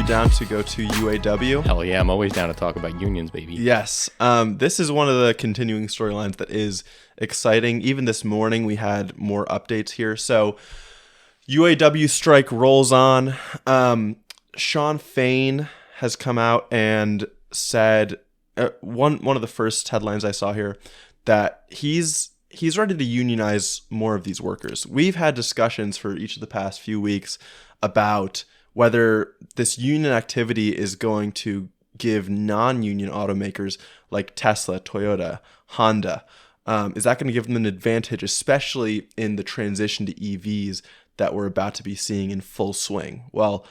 you down to go to UAW? Hell yeah, I'm always down to talk about unions, baby. Yes. This is one of the continuing storylines that is exciting. Even this morning, we had more updates here. So, UAW strike rolls on. Shawn Fain has come out and said, one of the first headlines I saw here, that he's ready to unionize more of these workers. We've had discussions for each of the past few weeks about whether this union activity is going to give non-union automakers like Tesla, Toyota, Honda, is that going to give them an advantage, especially in the transition to EVs that we're about to be seeing in full swing? Well,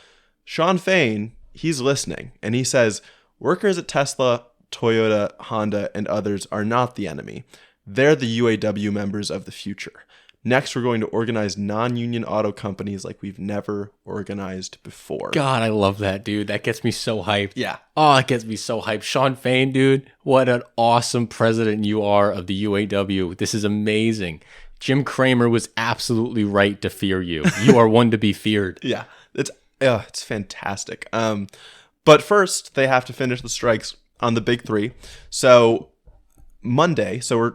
Shawn Fain, he's listening, and he says, workers at Tesla, Toyota, Honda, and others are not the enemy. They're the UAW members of the future. Next, we're going to organize non-union auto companies like we've never organized before. God, I love that, dude. That gets me so hyped. Yeah. Oh, it gets me so hyped. Shawn Fain, dude, what an awesome president you are of the UAW. This is amazing. Jim Cramer was absolutely right to fear you. You are one to be feared. Yeah, it's fantastic. But first, they have to finish the strikes on the big three. So Monday, so we're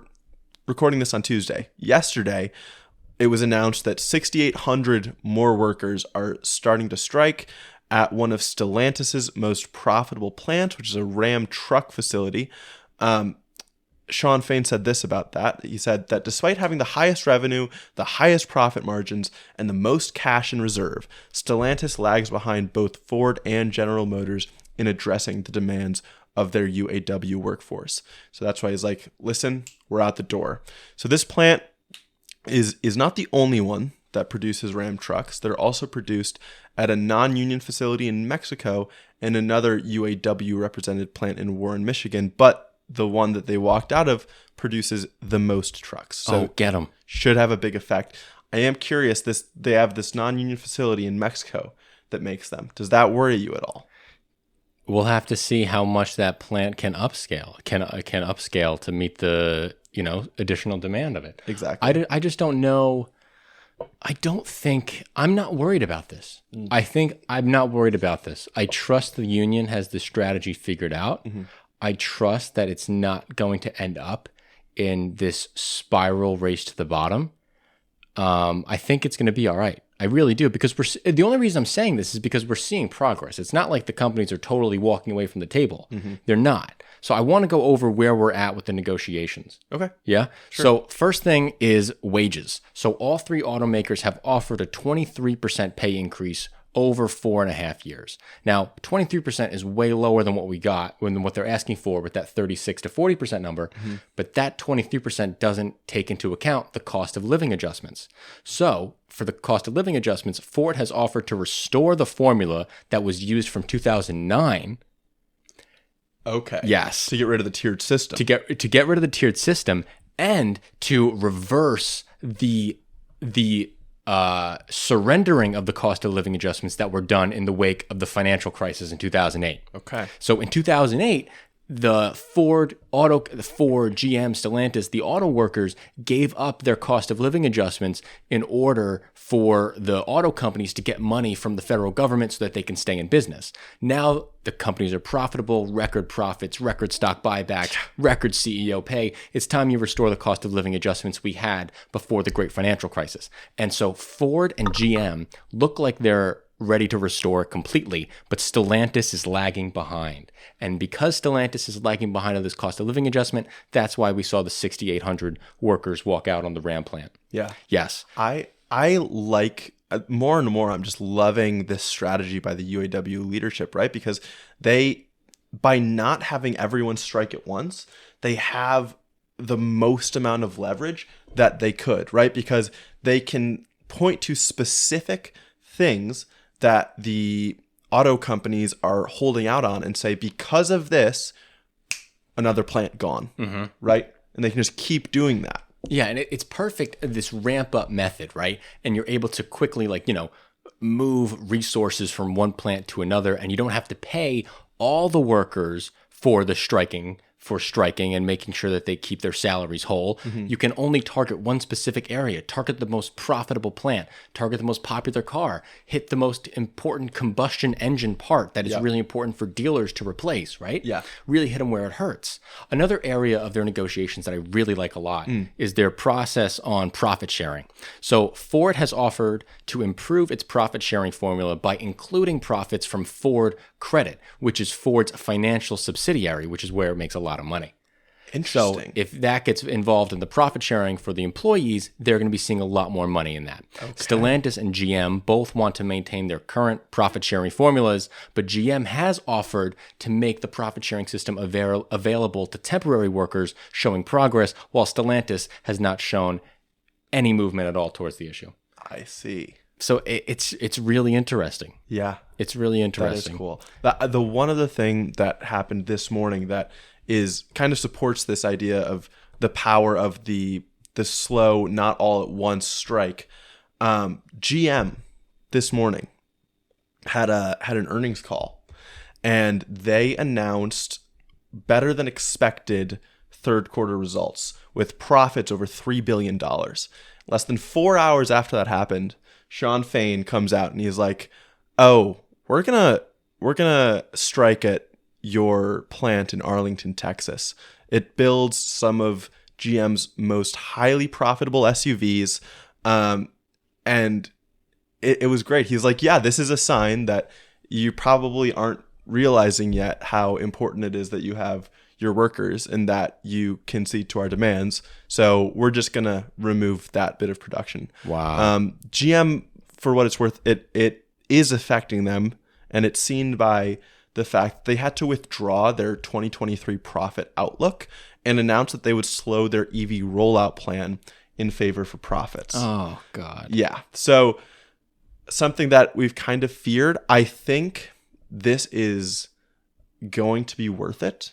recording this on Tuesday. Yesterday, it was announced that 6,800 more workers are starting to strike at one of Stellantis' most profitable plants, which is a Ram truck facility. Shawn Fain said this about that. He said that despite having the highest revenue, the highest profit margins, and the most cash in reserve, Stellantis lags behind both Ford and General Motors in addressing the demands of their UAW workforce. So that's why he's like, listen, we're out the door. So this plant is not the only one that produces Ram trucks. They're also produced at a non-union facility in Mexico and another UAW represented plant in Warren, Michigan. But the one that they walked out of produces the most trucks. So get them. Should have a big effect. I am curious, they have this non-union facility in Mexico that makes them. Does that worry you at all? We'll have to see how much that plant can upscale, can upscale to meet the additional demand of it. Exactly. I just don't know. I'm not worried about this. I'm not worried about this. I trust the union has the strategy figured out. Mm-hmm. I trust that it's not going to end up in this spiral race to the bottom. I think it's going to be all right. I really do, because the only reason I'm saying this is because we're seeing progress. It's not like the companies are totally walking away from the table. Mm-hmm. They're not. So I want to go over where we're at with the negotiations. Okay. Yeah? Sure. So first thing is wages. So all three automakers have offered a 23% pay increase over 4.5 years. Now, 23% is way lower than what we got, than what they're asking for with that 36 to 40% number. Mm-hmm. But that 23% doesn't take into account the cost of living adjustments. So for the cost of living adjustments, Ford has offered to restore the formula that was used from 2009. Okay. Yes. To get rid of the tiered system. To get rid of the tiered system and to reverse the surrendering of the cost of living adjustments that were done in the wake of the financial crisis in 2008. Okay. So in 2008, the Ford, GM, Stellantis, the auto workers gave up their cost of living adjustments in order for the auto companies to get money from the federal government so that they can stay in business. Now the companies are profitable, record profits, record stock buybacks, record CEO pay. It's time you restore the cost of living adjustments we had before the great financial crisis. And so Ford and GM look like they're ready to restore completely, but Stellantis is lagging behind. And because Stellantis is lagging behind on this cost of living adjustment, that's why we saw the 6,800 workers walk out on the Ram plant. Yeah. Yes. I like more and more, I'm just loving this strategy by the UAW leadership, right? Because by not having everyone strike at once, they have the most amount of leverage that they could, right? Because they can point to specific things that the auto companies are holding out on and say, because of this, another plant gone, mm-hmm. right? And they can just keep doing that. Yeah, and it's perfect, this ramp up method, right? And you're able to quickly, move resources from one plant to another, and you don't have to pay all the workers for the striking for striking and making sure that they keep their salaries whole. You can only target one specific area, target the most profitable plant, target the most popular car, hit the most important combustion engine part that is really important for dealers to replace, right? Yeah. Really hit them where it hurts. Another area of their negotiations that I really like a lot is their process on profit sharing. So Ford has offered to improve its profit sharing formula by including profits from Ford Credit, which is Ford's financial subsidiary, which is where it makes a lot of money. Interesting. So if that gets involved in the profit sharing for the employees, they're going to be seeing a lot more money in that. Okay. Stellantis and GM both want to maintain their current profit sharing formulas, but GM has offered to make the profit sharing system available to temporary workers, showing progress, while Stellantis has not shown any movement at all towards the issue. I see. So it's really interesting. Yeah. It's really interesting. That is cool. The one other thing that happened this morning that is kind of supports this idea of the power of the slow, not all at once strike. GM this morning had an earnings call, and they announced better than expected third quarter results with profits over $3 billion. Less than 4 hours after that happened, Shawn Fain comes out and he's like, "Oh, we're gonna strike at your plant in Arlington, Texas. It builds some of GM's most highly profitable SUVs, and it was great." He's like, "Yeah, this is a sign that you probably aren't realizing yet how important it is that you have your workers and that you can see to our demands. So we're just going to remove that bit of production." Wow. GM, for what it's worth, it is affecting them. And it's seen by the fact they had to withdraw their 2023 profit outlook and announce that they would slow their EV rollout plan in favor for profits. Oh, God. Yeah. So something that we've kind of feared. I think this is going to be worth it.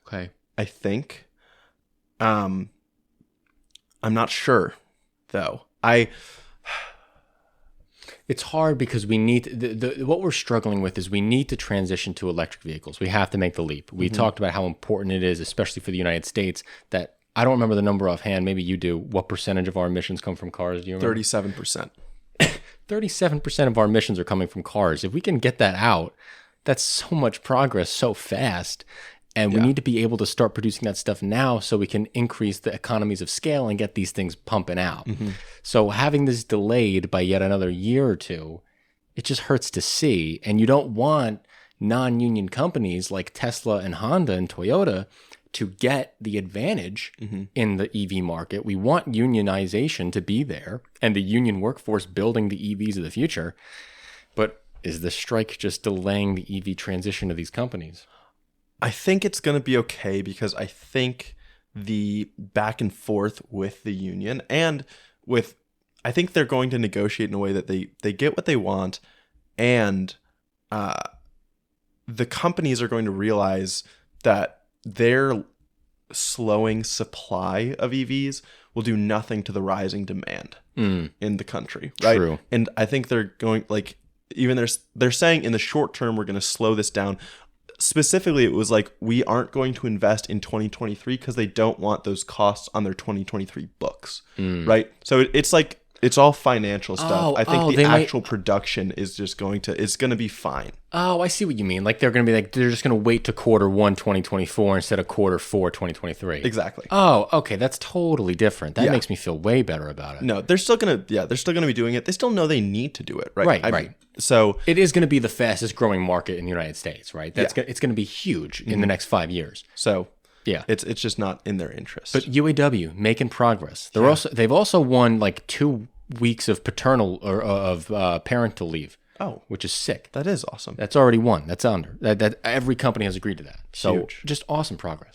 Okay. I think. I'm not sure, though. It's hard because we need what we're struggling with is we need to transition to electric vehicles. We have to make the leap. We talked about how important it is, especially for the United States, that I don't remember the number offhand. Maybe you do. What percentage of our emissions come from cars? Do you remember? 37%. 37% of our emissions are coming from cars. If we can get that out, that's so much progress so fast. And we need to be able to start producing that stuff now so we can increase the economies of scale and get these things pumping out. So having this delayed by yet another year or two, it just hurts to see. And you don't want non-union companies like Tesla and Honda and Toyota to get the advantage in the EV market. We want unionization to be there and the union workforce building the EVs of the future. But is the strike just delaying the EV transition of these companies? I think it's going to be okay because I think the back and forth with the union and I think they're going to negotiate in a way that they get what they want, and the companies are going to realize that their slowing supply of EVs will do nothing to the rising demand in the country, right? True. And I think they're going they're saying in the short term we're going to slow this down. Specifically, it was like, we aren't going to invest in 2023 because they don't want those costs on their 2023 books, right? So it's like, it's all financial stuff. I think the actual production is just it's going to be fine. Oh, I see what you mean. Like they're just going to wait to Q1 2024 instead of Q4 2023. Exactly. Oh, okay. That's totally different. That makes me feel way better about it. No, they're still going to be doing it. They still know they need to do it, right? Right. So it is going to be the fastest growing market in the United States, right? It's going to be huge in the next 5 years. So yeah, it's just not in their interest. But UAW making progress. They've also won like 2 weeks of parental leave. Oh, which is sick. That is awesome. That's already won. That's under that. Every company has agreed to that. So Huge. Just awesome progress.